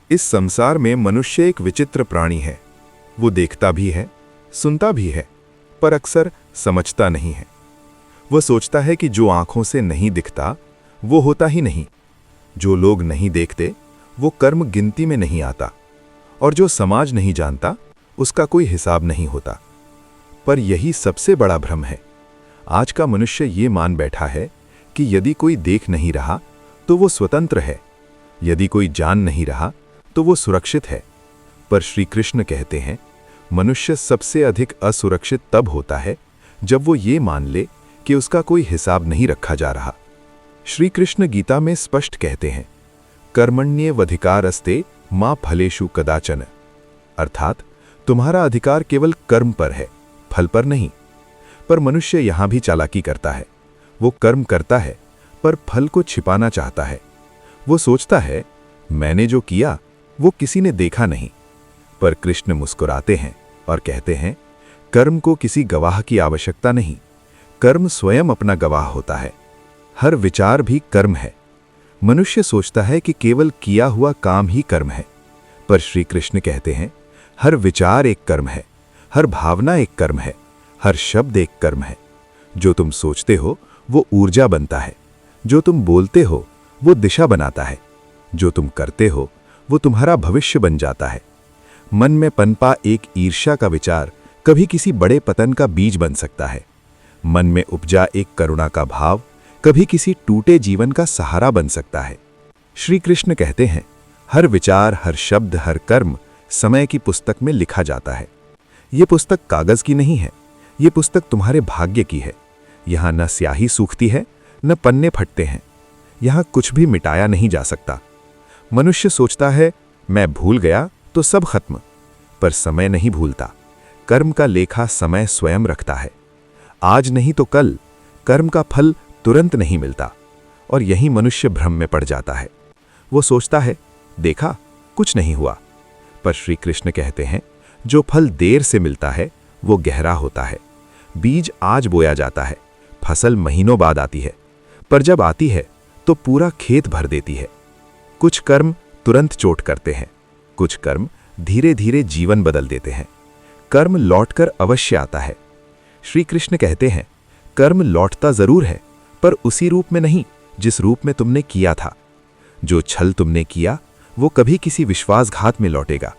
इस संसार में मनुष्य एक विचित्र प्राणी है। वो देखता भी है, सुनता भी है, पर अक्सर समझता नहीं है। वह सोचता है कि जो आंखों से नहीं दिखता वो होता ही नहीं, जो लोग नहीं देखते वो कर्म गिनती में नहीं आता, और जो समाज नहीं जानता उसका कोई हिसाब नहीं होता। पर यही सबसे बड़ा भ्रम है। आज का मनुष्य ये मान बैठा है कि यदि कोई देख नहीं रहा तो वो स्वतंत्र है, यदि कोई जान नहीं रहा तो वो सुरक्षित है। पर श्री कृष्ण कहते हैं, मनुष्य सबसे अधिक असुरक्षित तब होता है जब वो ये मान ले कि उसका कोई हिसाब नहीं रखा जा रहा। श्री कृष्ण गीता में स्पष्ट कहते हैं, कर्मण्येवाधिकारस्ते मा फलेषु कदाचन, अर्थात तुम्हारा अधिकार केवल कर्म पर है, फल पर नहीं। पर मनुष्य यहां भी चालाकी करता है। वो कर्म करता है पर फल को छिपाना चाहता है। वो सोचता है, मैंने जो किया वो किसी ने देखा नहीं। पर कृष्ण मुस्कुराते हैं और कहते हैं, कर्म को किसी गवाह की आवश्यकता नहीं, कर्म स्वयं अपना गवाह होता है। हर विचार भी कर्म है। मनुष्य सोचता है कि केवल किया हुआ काम ही कर्म है, पर श्री कृष्ण कहते हैं, हर विचार एक कर्म है, हर भावना एक कर्म है, हर शब्द एक कर्म है। जो तुम सोचते हो वो ऊर्जा बनता है, जो तुम बोलते हो वो दिशा बनाता है, जो तुम करते हो वो तुम्हारा भविष्य बन जाता है। मन में पनपा एक ईर्ष्या का विचार कभी किसी बड़े पतन का बीज बन सकता है। मन में उपजा एक करुणा का भाव कभी किसी टूटे जीवन का सहारा बन सकता है। श्री कृष्ण कहते हैं, हर विचार, हर शब्द, हर कर्म समय की पुस्तक में लिखा जाता है। ये पुस्तक कागज की नहीं है, ये पुस्तक तुम्हारे भाग्य की है। यहाँ न स्याही सूखती है, न पन्ने फटते हैं। यहाँ कुछ भी मिटाया नहीं जा सकता। मनुष्य सोचता है, मैं भूल गया तो सब खत्म, पर समय नहीं भूलता। कर्म का लेखा समय स्वयं रखता है। आज नहीं तो कल कर्म का फल तुरंत नहीं मिलता, और यही मनुष्य भ्रम में पड़ जाता है। वो सोचता है, देखा कुछ नहीं हुआ। पर श्री कृष्ण कहते हैं, जो फल देर से मिलता है वो गहरा होता है। बीज आज बोया जाता है, फसल महीनों बाद आती है, पर जब आती है तो पूरा खेत भर देती है। कुछ कर्म तुरंत चोट करते हैं, कुछ कर्म धीरे धीरे जीवन बदल देते हैं। कर्म लौटकर अवश्य आता है। श्री कृष्ण कहते हैं, कर्म लौटता जरूर है, पर उसी रूप में नहीं जिस रूप में तुमने किया था। जो छल तुमने किया वो कभी किसी विश्वासघात में लौटेगा।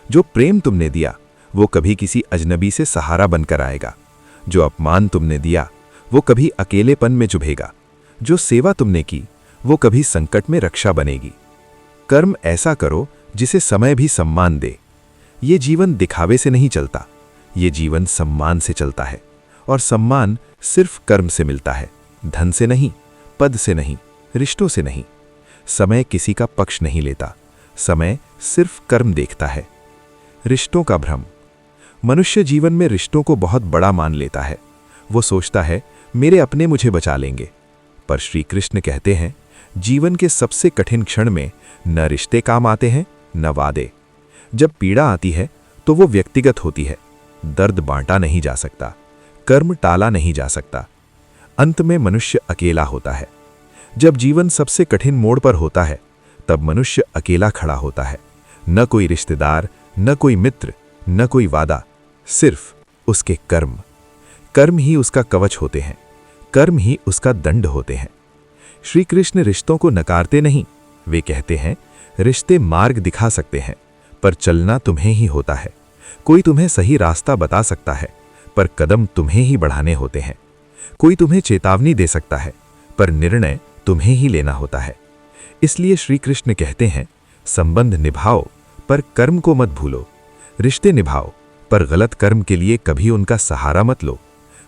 जो प्रेम तुमने दिया वो कभी किसी अजनबी से सहारा बनकर आएगा। जो अपमान तुमने दिया वो कभी अकेलेपन में चुभेगा। जो सेवा तुमने की वो कभी संकट में रक्षा बनेगी। कर्म ऐसा करो जिसे समय भी सम्मान दे। ये जीवन दिखावे से नहीं चलता, ये जीवन सम्मान से चलता है, और सम्मान सिर्फ कर्म से मिलता है, धन से नहीं, पद से नहीं, रिश्तों से नहीं। समय किसी का पक्ष नहीं लेता, समय सिर्फ कर्म देखता है। रिश्तों का भ्रम। मनुष्य जीवन में रिश्तों को बहुत बड़ा मान लेता है। वो सोचता है, मेरे अपने मुझे बचा लेंगे। पर श्री कृष्ण कहते हैं, जीवन के सबसे कठिन क्षण में न रिश्ते काम आते हैं न वादे। जब पीड़ा आती है तो वो व्यक्तिगत होती है। दर्द बांटा नहीं जा सकता, कर्म टाला नहीं जा सकता। अंत में मनुष्य अकेला होता है। जब जीवन सबसे कठिन मोड़ पर होता है तब मनुष्य अकेला खड़ा होता है। न कोई रिश्तेदार, न कोई मित्र, न कोई वादा, सिर्फ उसके कर्म। कर्म ही उसका कवच होते हैं, कर्म ही उसका दंड होते हैं। श्री कृष्ण रिश्तों को नकारते नहीं। वे कहते हैं, रिश्ते मार्ग दिखा सकते हैं, पर चलना तुम्हें ही होता है। कोई तुम्हें सही रास्ता बता सकता है, पर कदम तुम्हें ही बढ़ाने होते हैं। कोई तुम्हें चेतावनी दे सकता है, पर निर्णय तुम्हें ही लेना होता है। इसलिए श्री कृष्ण कहते हैं, संबंध निभाओ पर कर्म को मत भूलो। रिश्ते निभाओ पर गलत कर्म के लिए कभी उनका सहारा मत लो।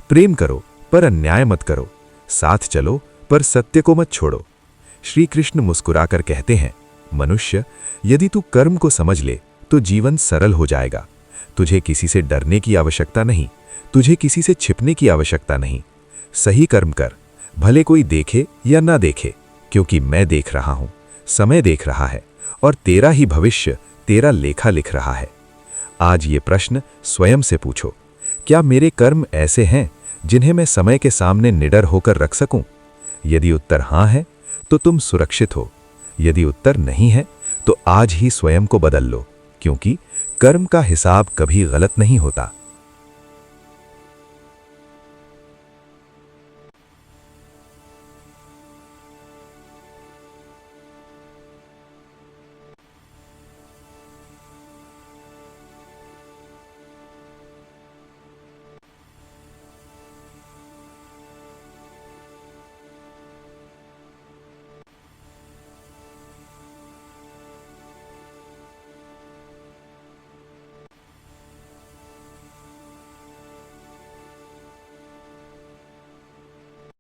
प्रेम करो पर अन्याय मत करो। साथ चलो पर सत्य को मत छोड़ो। श्री कृष्ण मुस्कुराकर कहते हैं, मनुष्य, यदि तू कर्म को समझ ले तो जीवन सरल हो जाएगा। तुझे किसी से डरने की आवश्यकता नहीं, तुझे किसी से छिपने की आवश्यकता नहीं। सही कर्म कर, भले कोई देखे या ना देखे, क्योंकि मैं देख रहा हूं, समय देख रहा है, और तेरा ही भविष्य तेरा लेखा लिख रहा है। आज ये प्रश्न स्वयं से पूछो, क्या मेरे कर्म ऐसे हैं जिन्हें मैं समय के सामने निडर होकर रख सकूं? यदि उत्तर हां है तो तुम सुरक्षित हो, यदि उत्तर नहीं है तो आज ही स्वयं को बदल लो, क्योंकि कर्म का हिसाब कभी गलत नहीं होता।